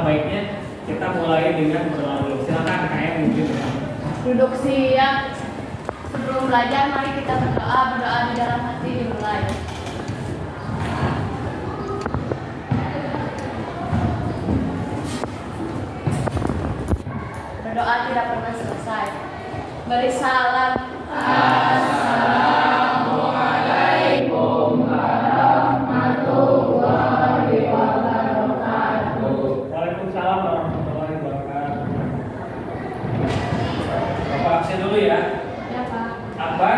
baiknya kita mulai dengan berdoa dulu. Silakan kayak mungkin. Duduk siap. Sebelum belajar, mari kita berdoa di dalam hati dimulai. Berdoa tidak pernah selesai. Beri salam. Assalamualaikum warahmatullahi wabarakatuh. Waalaikumsalam warahmatullahi wabarakatuh. Bapak absen dulu ya. Ya, Pak. Akbar.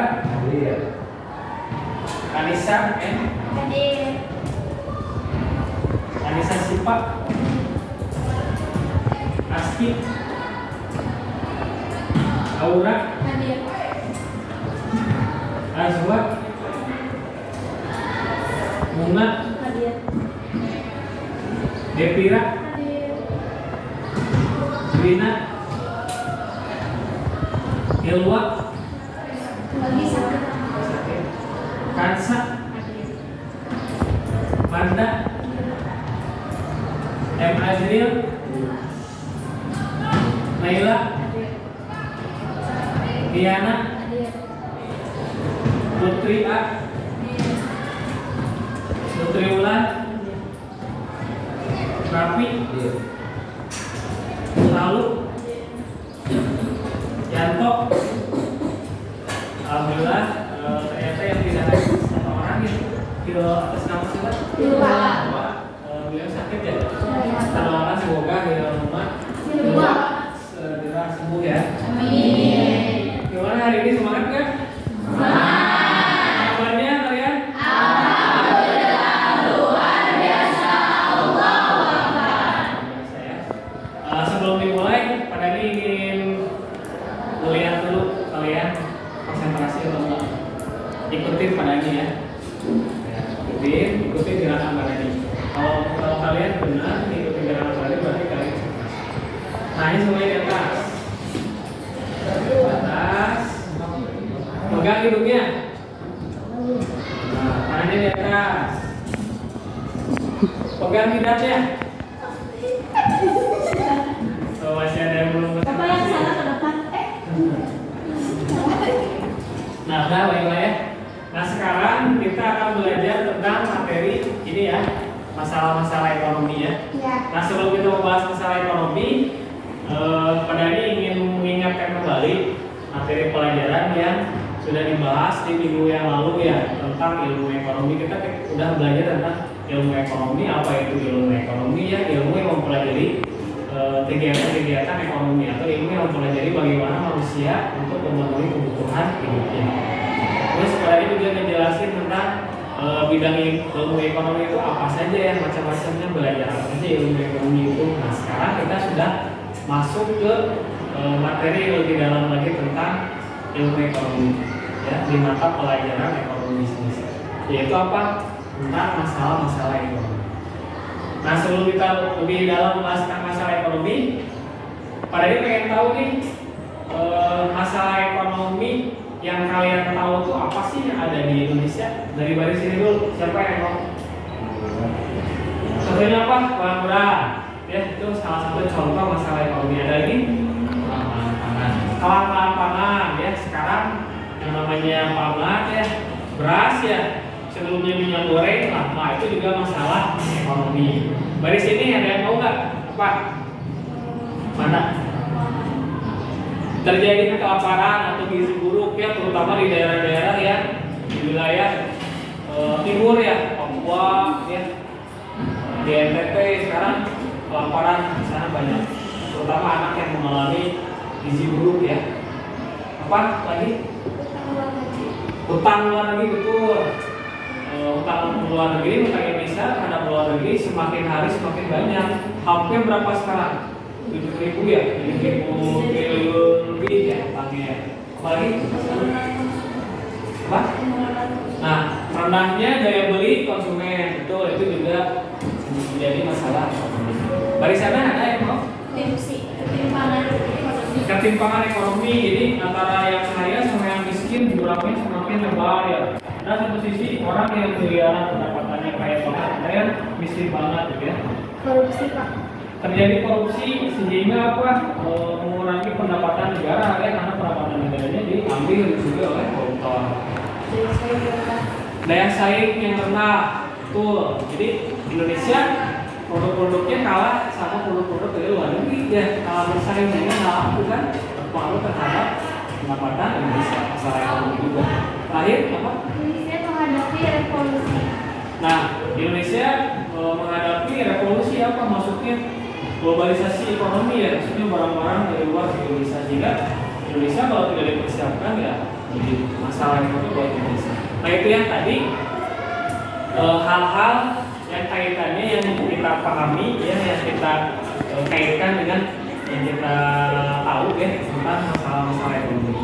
Iya. Anissa, Hadir. Anissa Sipak. Aski. Aura. Hadir. Azwa. Bunga. Hadir. Devira. Hadir. Rina. Ilwa. Lagi sakit. Kansa. Hadir. Manda. M. Azril. Naila. Hadir. Diana. Hadir. Putri A. Putri Ulan. Rafi. Lalu Yanto. Alhamdulillah ternyata yang tidak ada satu orang itu atas nama siapa? Ilwa. Beliau sakit ya. Kita doakan semoga di dalam rumah Ilwa. segera sembuh ya. Amin. Gimana hari ini, semangat nggak? Kabarnya kalian? Biasa ya. Sebelum dimulai, pada ini ingin melihat dulu kalian konsentrasi atau enggak. Ikutin pada ini ya. Ikutin gerakan pada ini. Kalau kalian benar ikutin gerakan pada ini, berarti kalian konsentrasi. Nah, ini semuanya di atas. Atas. Pegang hidungnya. Nah, tangannya di atas. Pegang jidatnya. Oh, masih ada yang belum Bapak yang salah ke depan. Nah, udah baiklah ya. Nah, sekarang kita akan belajar tentang materi ini ya, masalah-masalah ekonomi ya. Ya. Nah, sebelum kita membahas masalah ekonomi, pada ini ingin mengingatkan kembali materi pelajaran yang sudah dibahas di minggu yang lalu ya, tentang ilmu ekonomi. Kita sudah belajar tentang ilmu ekonomi, apa itu ilmu ekonomi ya, ilmu yang mempelajari kegiatan-kegiatan ekonomi, atau ilmu yang mempelajari bagaimana manusia untuk memenuhi kebutuhan hidupnya. Terus pada ini juga ngejelasin tentang bidang ilmu ekonomi itu apa saja ya, macam-macamnya, belajar apa saja ilmu ekonomi itu. Nah, sekarang kita sudah masuk ke materi yang lebih dalam lagi tentang ilmu ekonomi ya, di mata pelajaran ekonomi bisnis, yaitu apa? Tentang masalah-masalah ekonomi. Nah, sebelum kita lebih dalam membahas tentang masalah ekonomi, pada ini pengen tahu nih masalah ekonomi yang kalian tahu tuh apa sih yang ada di Indonesia? Dari baris ini dulu, siapa yang mau? Contohnya apa? Pengangguran. Ya, itu salah satu contoh masalah ekonomi. Ada lagi? Kelangkaan pangan ya. Sekarang yang namanya pangan ya, beras ya, sebelumnya minyak goreng, nah itu juga masalah ekonomi. Baris ini ada yang mau nggak? Apa? Mana? Terjadi kelaparan atau gizi buruk ya, terutama di daerah-daerah yang di wilayah timur ya, Papua ya, di NTT sekarang kelaparan di sana banyak, terutama anak yang mengalami gizi buruk ya. Apa lagi? Utang luar negeri, betul. Utang luar negeri, utang Indonesia terhadap luar negeri semakin hari semakin banyak. Hampir berapa sekarang? 7.000 ya, 7.000 triliun lebih ya utangnya. Apalagi? Apa? Nah, rendahnya daya beli konsumen, betul, itu juga menjadi masalah. Barisannya ada yang mau? Ketimpangan ekonomi. Jadi antara yang kaya sama yang miskin jurangnya semakin lebar ya. Ada satu sisi orang yang miliaran pendapatannya kaya banget, ada yang miskin banget gitu ya. Korupsi, Pak. terjadi korupsi sehingga apa mengurangi pendapatan negara ya, karena pendapatan negaranya diambil juga oleh koruptor. Daya saing yang rendah, betul. Jadi Indonesia produk-produknya kalah sama produk-produk dari luar negeri ya, kalah bersaing sehingga kalah bukan berpengaruh terhadap pendapatan Indonesia, masalah ekonomi juga. Terakhir apa? Indonesia menghadapi revolusi. Nah, Indonesia menghadapi revolusi apa maksudnya? Globalisasi ekonomi ya, maksudnya barang-barang dari luar ke Indonesia, sehingga Indonesia kalau tidak dipersiapkan ya jadi masalah ekonomi buat Indonesia. Nah itu yang tadi hal-hal yang kaitannya yang kita pahami ya, yang kita kaitkan dengan yang kita tahu ya tentang masalah-masalah ekonomi.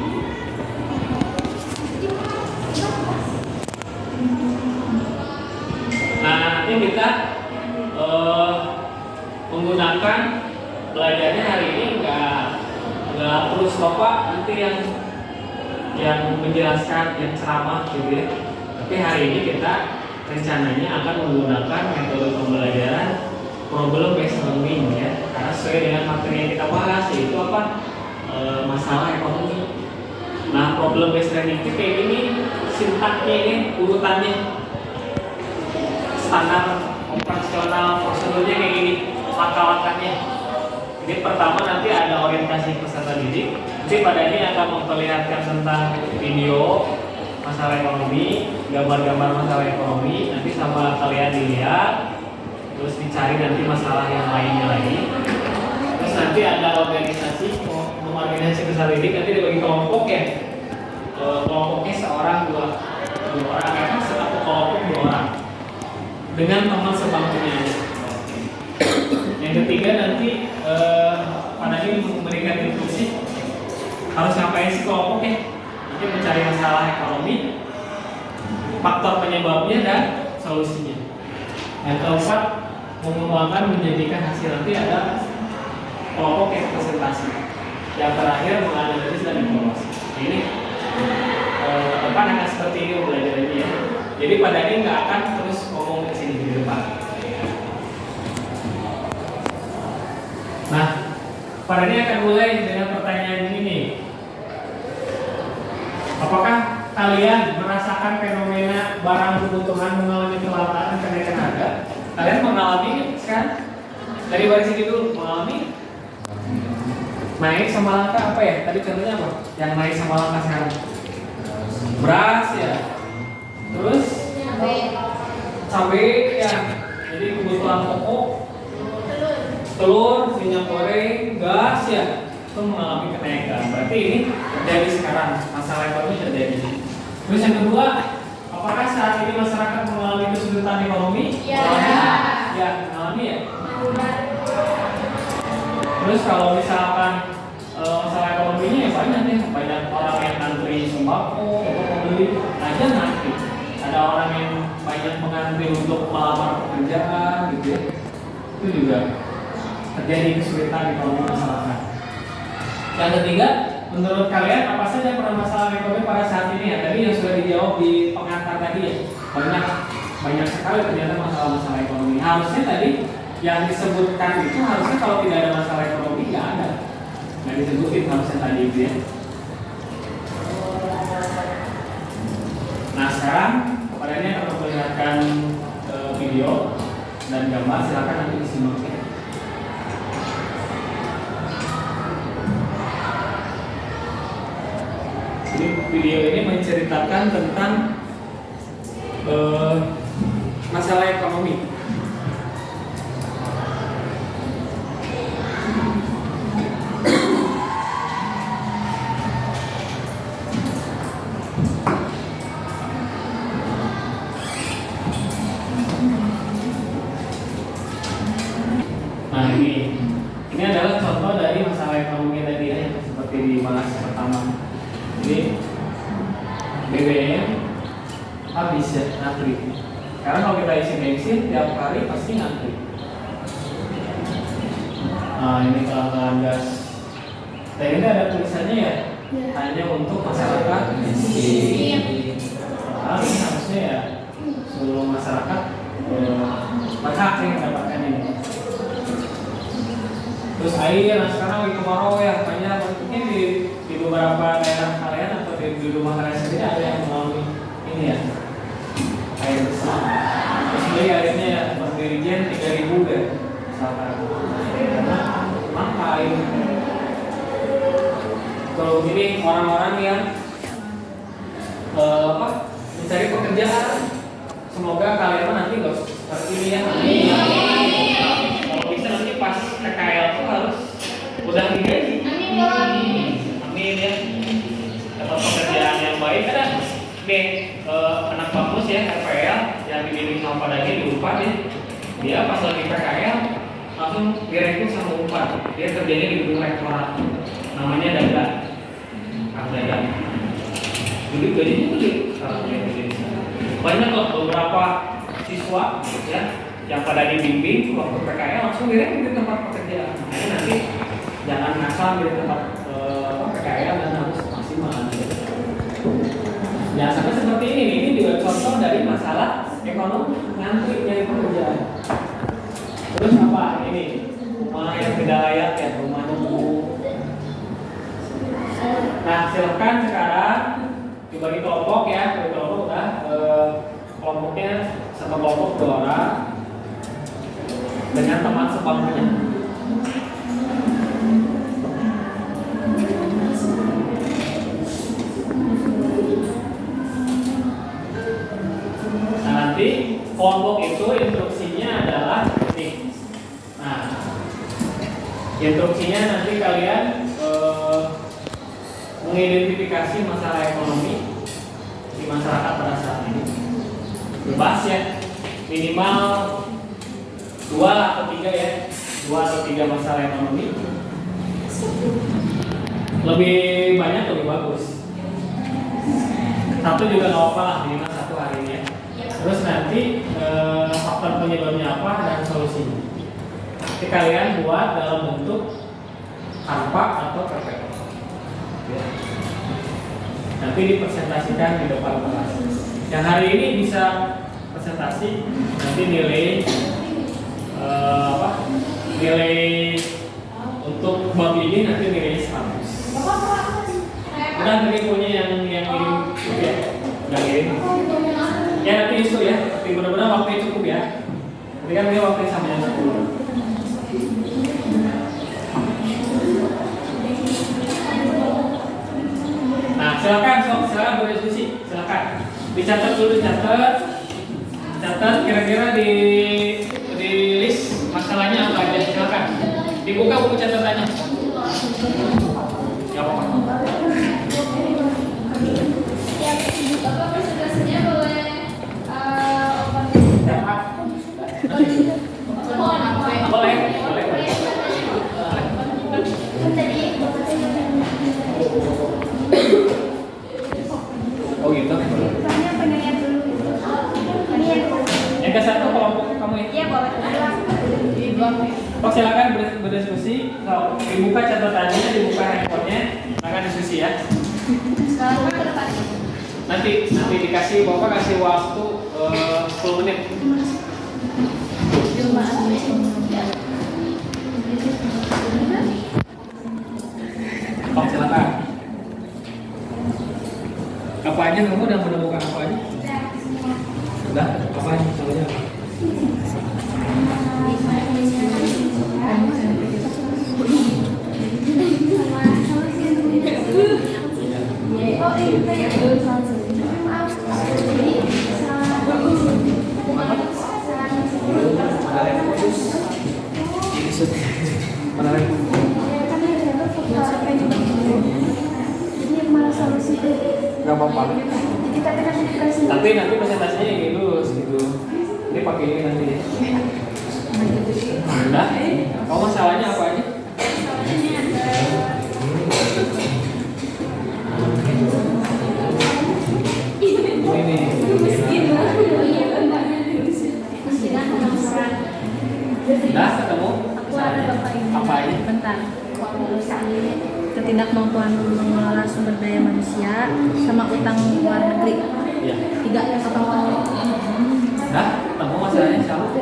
Nah nanti kita menggunakan belajarnya hari ini nggak terus bapak nanti yang menjelaskan yang ceramah gitu ya. Tapi hari ini kita rencananya akan menggunakan metode pembelajaran problem based learning ya, karena sesuai dengan materi yang kita bahas yaitu apa masalah ekonomi. Nah problem based learning itu kayak gini sintaknya ini urutannya standar operasional prosedurnya kayak gini langkah-langkahnya. Jadi pertama nanti ada orientasi peserta didik. Nanti pada ini akan memperlihatkan tentang video masalah ekonomi, gambar-gambar masalah ekonomi. Nanti sama kalian dilihat, terus dicari nanti masalah yang lainnya lagi. Terus nanti ada organisasi, mengorganisasi peserta didik nanti dibagi kelompok ya. Kelompoknya seorang dua orang, kan satu kelompok 2 orang dengan teman sebangkunya. Yang ketiga nanti pada ini memberikan instruksi harus ngapain sih kelompoknya. Nanti mencari masalah ekonomi, faktor penyebabnya dan solusinya. Yang keempat mengembangkan menjadikan hasil. Nanti ada kelompok yang presentasi. Yang terakhir menganalisis dan evaluasi. Ini depan akan seperti ini belajarnya ya. Jadi pada ini nggak akan terus ngomong ke sini di depan. Nah, pada ini akan mulai dengan pertanyaan ini nih. Apakah kalian merasakan fenomena barang kebutuhan mengalami kelangkaan kenaikan harga? Kalian mengalami kan? Dari baris ini dulu mengalami naik sama langka apa ya? Tadi contohnya apa? Yang naik sama langka sekarang? Beras ya. Terus cabai ya. Jadi kebutuhan pokok, telur, minyak goreng, gas ya, itu mengalami kenaikan. Berarti ini terjadi sekarang, masalah ekonomi terjadi. Terus yang kedua, apakah saat ini masyarakat mengalami kesulitan ekonomi? Ya. Ya, mengalami ya. Terus kalau misalkan masalah ekonominya ya banyak orang yang ngantri sembako untuk membeli aja ngantri. Ada orang yang banyak mengantri untuk melamar pekerjaan gitu ya. Itu juga terjadi kesulitan ekonomi masyarakat. Yang ketiga, menurut kalian apa saja permasalahan ekonomi pada saat ini ya? Tadi yang sudah dijawab di pengantar tadi ya, banyak sekali ternyata masalah-masalah ekonomi. Harusnya tadi yang disebutkan itu harusnya kalau tidak ada masalah ekonomi nggak disebutin harusnya tadi itu ya. Nah sekarang kepada ini akan memperlihatkan video dan gambar, silakan nanti disimak ya. Jadi video ini menceritakan tentang masalah ekonomi. Nah ini adalah contoh dari masalah ekonomi tadi ya, seperti dibahas pertama. Jadi BBM habis ya ngantri. Karena kalau kita isi bensin tiap hari pasti ngantri. Nah ini kelangkaan gas. Dan ini ada tulisannya ya, hanya untuk masyarakat miskin. Nah, ini harusnya ya seluruh masyarakat berhak yang mendapatkan ini. air. Nah sekarang lagi kemarau ya, makanya mungkin di beberapa daerah kalian atau di rumah kalian sendiri ada yang mengalami ini ya, air besar. Terus beli airnya ya per dirijen 3.000 ya, misalkan. Karena mahal air. Kalau gini orang-orang yang mencari pekerjaan, semoga kalian nanti nggak seperti ini ya. Kalau bisa nanti pas PKL tuh harus udah digaji. Amin ya. Dapat pekerjaan yang baik kan? Nih anak bagus ya KPL yang dibimbing sama Pak Dani diupah ya. Dia pas lagi PKL langsung direkrut sama Unpad. Dia kerjanya di gedung rektorat. Namanya Daga. Kang Daga. Dulu gajinya gede. Sekarang dia gede. Banyak loh beberapa siswa ya yang pada dibimbing waktu PKL langsung direkrut di tempat pekerjaan. Jadi nanti jangan ngasal di tempat PKL dan harus maksimal. Jangan sampai seperti ini juga contoh dari masalah ekonomi ngantri nyari pekerjaan. Terus apa ini rumah yang tidak layak ya, rumah nunggu. Nah silakan sekarang dibagi kelompok ya, bagi kelompok udah kelompoknya satu kelompok 2 orang dengan teman sebangkunya. Nah nanti kelompok itu instruksinya adalah ini. Nah instruksinya nanti kalian mengidentifikasi masalah ekonomi di masyarakat pada saat ini. Bebas ya, minimal 2 atau 3 ya, 2 atau 3 masalah ekonomi. Lebih banyak lebih bagus. Satu juga nggak apa lah, minimal 1 hari ini ya. Terus nanti faktor penyebabnya apa dan solusinya. Nanti kalian buat dalam bentuk hampa atau PPT. Ya. Nanti dipresentasikan di depan kelas. Yang hari ini bisa presentasi, nanti nilai nilai untuk bab ini nanti nilainya 100. Udah tadi punya yang kirim ya, udah kirim. Ya nanti isu ya, tapi benar-benar waktunya cukup ya. Nanti kan dia waktunya sama yang 10. Nah silakan berdiskusi, silakan dicatat dulu, catat kira-kira di list masalahnya apa aja, silakan dibuka buku catatannya. Ya apa? Bapak presentasinya boleh Boleh. Oh gitu. Yang ke satu kelompok kamu ya? Iya boleh. Oh silakan berdiskusi. So, dibuka catatannya, dibuka handphonenya, silakan diskusi ya. Sekarang ke depan. Nanti dikasih bapak kasih waktu 10 menit. Oh silakan. Apa aja kamu udah menemukan apa aja? Sudah, apa aja misalnya? Gak apa-apa. Tapi nanti presentasinya yang lulus gitu. Ini pakai ini nanti. Udah? Kamu masalahnya apa aja? Ini. Udah ketemu? Aku ada bapak ini. Apa aja? Bentar. Ketidakmampuan mengelola sumber daya manusia sama utang luar negeri. Iya. 3 potong. Nah, ketemu masalahnya sama?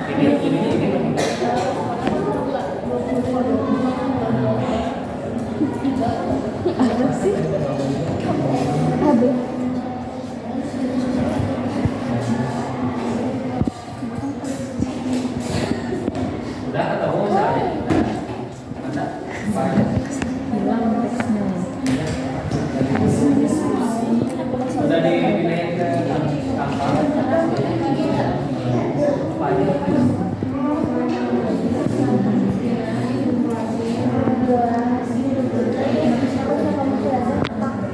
Ini jadinya ini Apa sih? Ada. udah ketemu saya. Ada banyak. Udah dipindahin ke kantor.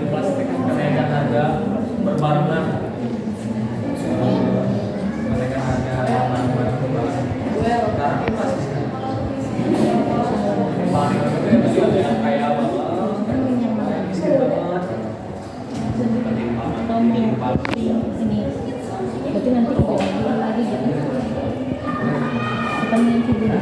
Plastik kenaikan harga berbarengan. Kenaikan harga barang-barang berbarengan. Sekarang pasti paling itu juga kayak apa? Miskin banget. Ini berarti nanti hijau lagi gitu bukan yang hijau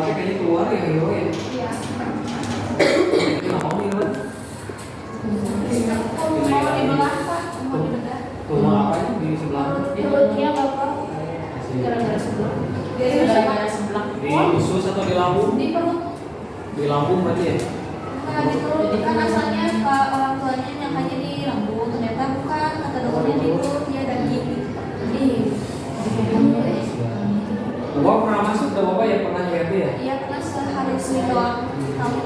Kayaknya keluar ya hero ya. Iya. Ini mau nih kan? Mau di belah Pak? Mau di belah? Rumah apa itu di sebelah? Iya Bapak. Gara-gara sebelah. Gara-gara sebelah. Di usus atau di lambung? Di perut. Di lambung berarti ya? Nah gitu kan asalnya orang tuanya nyangkanya di lambung, ternyata bukan, kata dokternya di perut, dia daging. Bapak pernah masuk ke Bapak ya pernah lihat ya? Iya pernah sehari Senin doang. Tahu?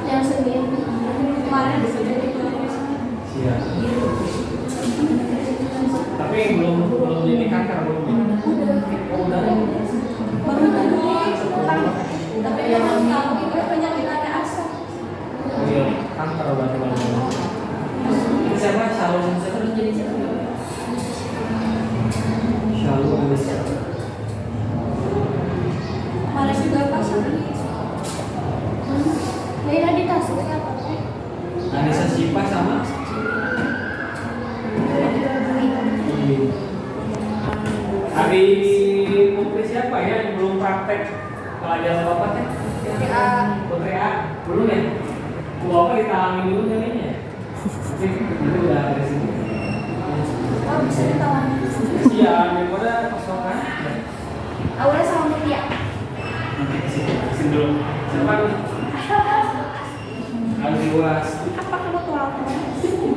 Yang Senin kemarin di sini. Siap. Tapi belum jadi kanker belum. Oh, udah. Baru tahu. Tapi memang tahu itu penyakit ada asam. Oh iya, kanker berarti. Ini siapa? Shalom siapa? Shalom siapa? Kemarin juga pas sakit. Beda di tasnya apa sih? Anissa Syifa sama? Hari putri siapa ya yang belum praktek pelajaran Bapak ya? Putri A. Belum ya? Bapak ditalangin dulu nyanyinya. Itu udah ada sini. Oh bisa ditawani. Iya, daripada pasokan. Aura sama Mutia. Nanti kesini dulu. Siapa nih? Harus luas. Apa kamu tuh apa? Tuh.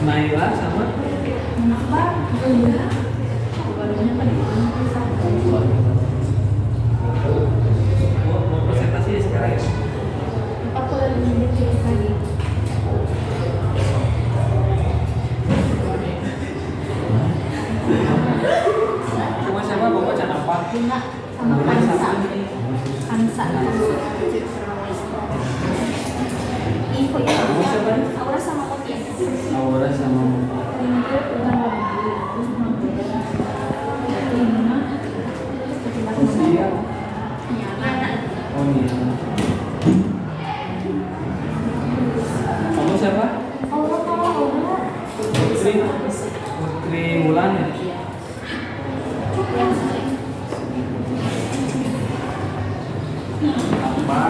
Naila sama Apa? Enggak. Barunya tadi. mau presentasi sekarang ya? Aku lagi mikir lagi. Cuma siapa Bapak can apa? Bunga sama Kansa. Kansa. Info ya. Aura sama Mutia. Aura sama Usia. Iya, mana? Oh iya. Kamu siapa? Aura kalau Aura. Putri Mulan ya? Apa?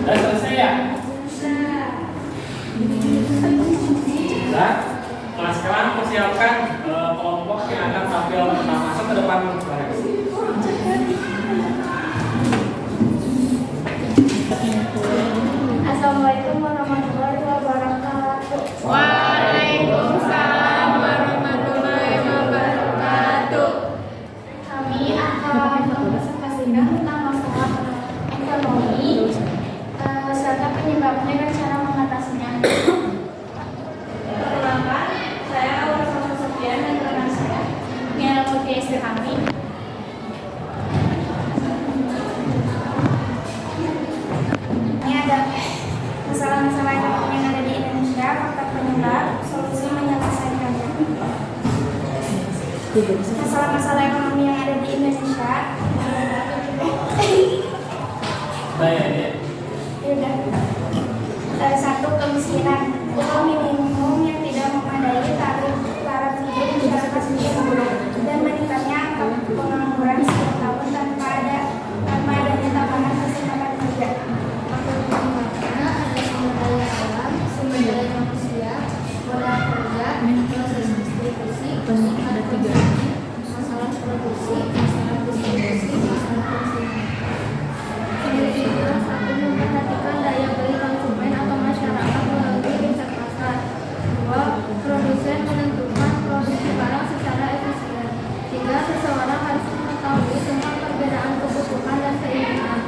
Udah selesai ya? Nah, nah sekarang persiapkan kelompok yang akan tampil. Nah, masuk ke depan. sidang tentang masalah ekonomi serta penyebabnya dan cara mengatasinya. Perkenalkan, saya Aura Salsa Sofian dan rekan saya Mia Putri istri kami. Ini ada masalah-masalah ekonomi yang ada di Indonesia, faktor penyebab, solusi menyelesaikannya. Masalah-masalah ekonomi yang ada di Indonesia. Satu, kemiskinan. Upah minimum yang tidak memadai, taraf hidup masyarakat semakin buruk, dan meningkatnya angka pengangguran setiap tahun tanpa adanya tambahan kesempatan kerja. Ada sumber daya alam, sumber daya manusia, modal kerja, proses distribusi, ada 3 masalah produksi, masalah distribusi, masalah konsumen. Individu satu memperhatikan daya beli konsumen atau masyarakat melalui riset pasar. 2. Produsen menentukan produksi barang secara efisien. 3. Seseorang harus mengetahui tentang perbedaan kebutuhan dan keinginan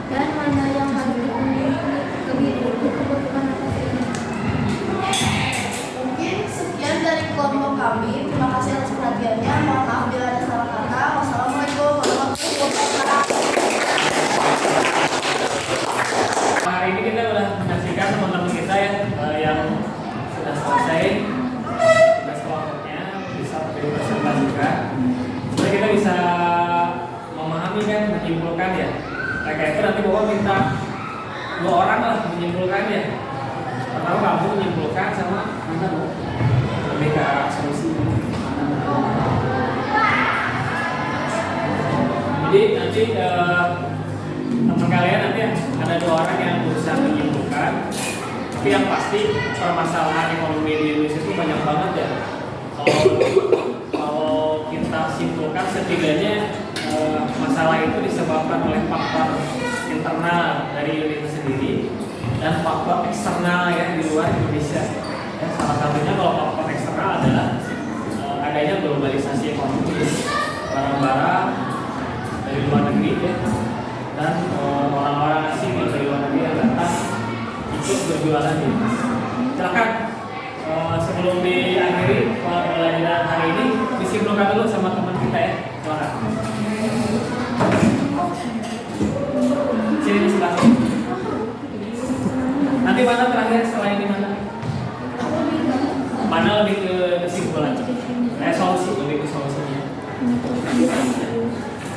dan mana yang harus dipenuhi kebutuhan atau keinginan. Mungkin sekian dari kelompok kami. Terima kasih atas perhatiannya. Mohon maaf bila ada salah kata. Wassalamualaikum warahmatullahi wabarakatuh. Hari ini kita udah menyaksikan teman-teman kita ya yang sudah selesai tugas kelompoknya, bisa dipresentasikan. Supaya kita bisa memahami kan, menyimpulkan ya. Mereka itu nanti bapak minta 2 orang lah menyimpulkan ya. Pertama kamu menyimpulkan sama mana bu? Lebih ke arah solusi. Jadi nanti teman kalian nanti ada 2 orang yang berusaha menyimpulkan. Tapi yang pasti permasalahan ekonomi di Indonesia itu banyak banget ya. Kalau kita simpulkan setidaknya masalah itu disebabkan oleh faktor internal dari Indonesia sendiri dan faktor eksternal ya di luar Indonesia. Ya, salah satunya kalau faktor eksternal adalah adanya globalisasi ekonomi, barang-barang dari luar negeri ya, dan orang-orang asing dari luar negeri yang datang ikut berjualan di sini. Silakan sebelum diakhiri pelajaran hari ini disimpulkan dulu sama teman kita ya. Silakan. Sini di sebelah sini. Nanti mana terakhir setelah ini mana? Mana lebih ke kesimpulan? Solusi, lebih ke solusinya.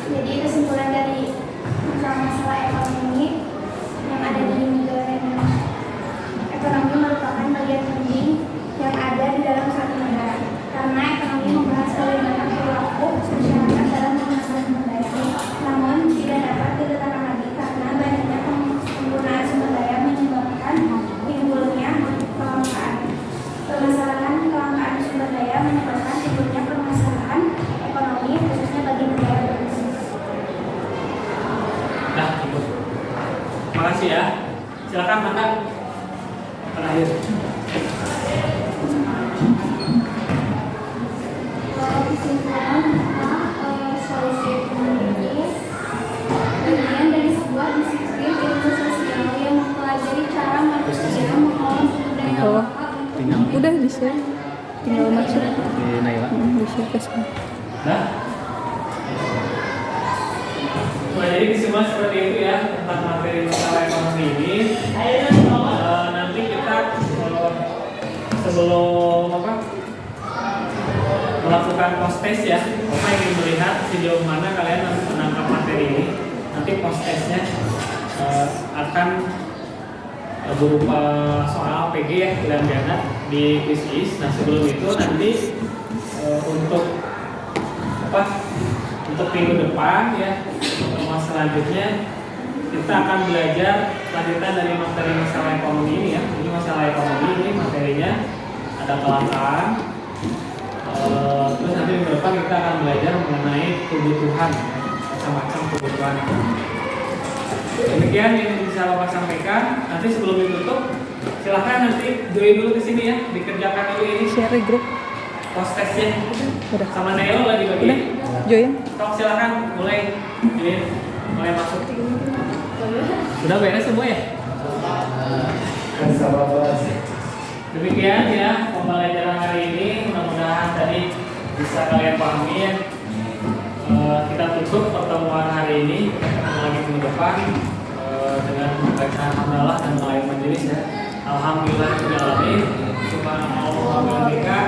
Jadi kesimpulan dari masalah ekonomi yang ada di negara Indonesia. Ekonomi merupakan bagian penting yang ada di dalam suatu negara karena ekonomi membahas bagaimana perilaku masyarakat dalam menghasilkan sumber daya. Namun tidak dapat diletakkan lagi karena banyaknya penggunaan sumber daya menyebabkan timbulnya kelangkaan. Kelangkaan sumber daya menyebabkan timbulnya permasalahan ekonomi khususnya bagi negara berkembang. Nah, cukup. Makasih ya. Silakan makan terakhir. Kesimpulan tentang solusi ekonomi bagian dari sebuah disiplin ilmu sosial yang mempelajari cara manusia mengolah sumber daya lokal untuk Udah bisa. Tinggal masuk. Di Naila. Bisa ke sana. Nah, jadi kesimpulan seperti itu ya tentang materi masalah ekonomi ini. Nanti kita sebelum melakukan post test ya, Bapak ingin melihat sejauh mana kalian menangkap materi ini. Nanti post testnya akan berupa soal PG ya, pilihan ganda di quiz. Nah sebelum itu nanti untuk minggu depan ya, pertemuan selanjutnya kita akan belajar lanjutan dari materi masalah ekonomi ini ya. Ini masalah ekonomi ini materinya ada kelangkaan. Terus nanti minggu depan kita akan belajar mengenai kebutuhan, macam-macam kebutuhan. Demikian yang bisa Bapak sampaikan. Nanti sebelum ditutup, silahkan nanti join dulu ke sini ya, dikerjakan dulu ini. Share di grup. Post testnya. Udah. Sama Neo lagi bagi. Udah. Join. Silahkan mulai join. Mulai boleh masuk. Sudah beres semua ya? Demikian ya pembelajaran hari ini, mudah-mudahan tadi bisa kalian pahami ya. Kita tutup pertemuan hari ini, kita ketemu lagi minggu depan dengan membaca hamdalah dan mulai majelis ya. Alhamdulillah, subhanallah wa bihamdika.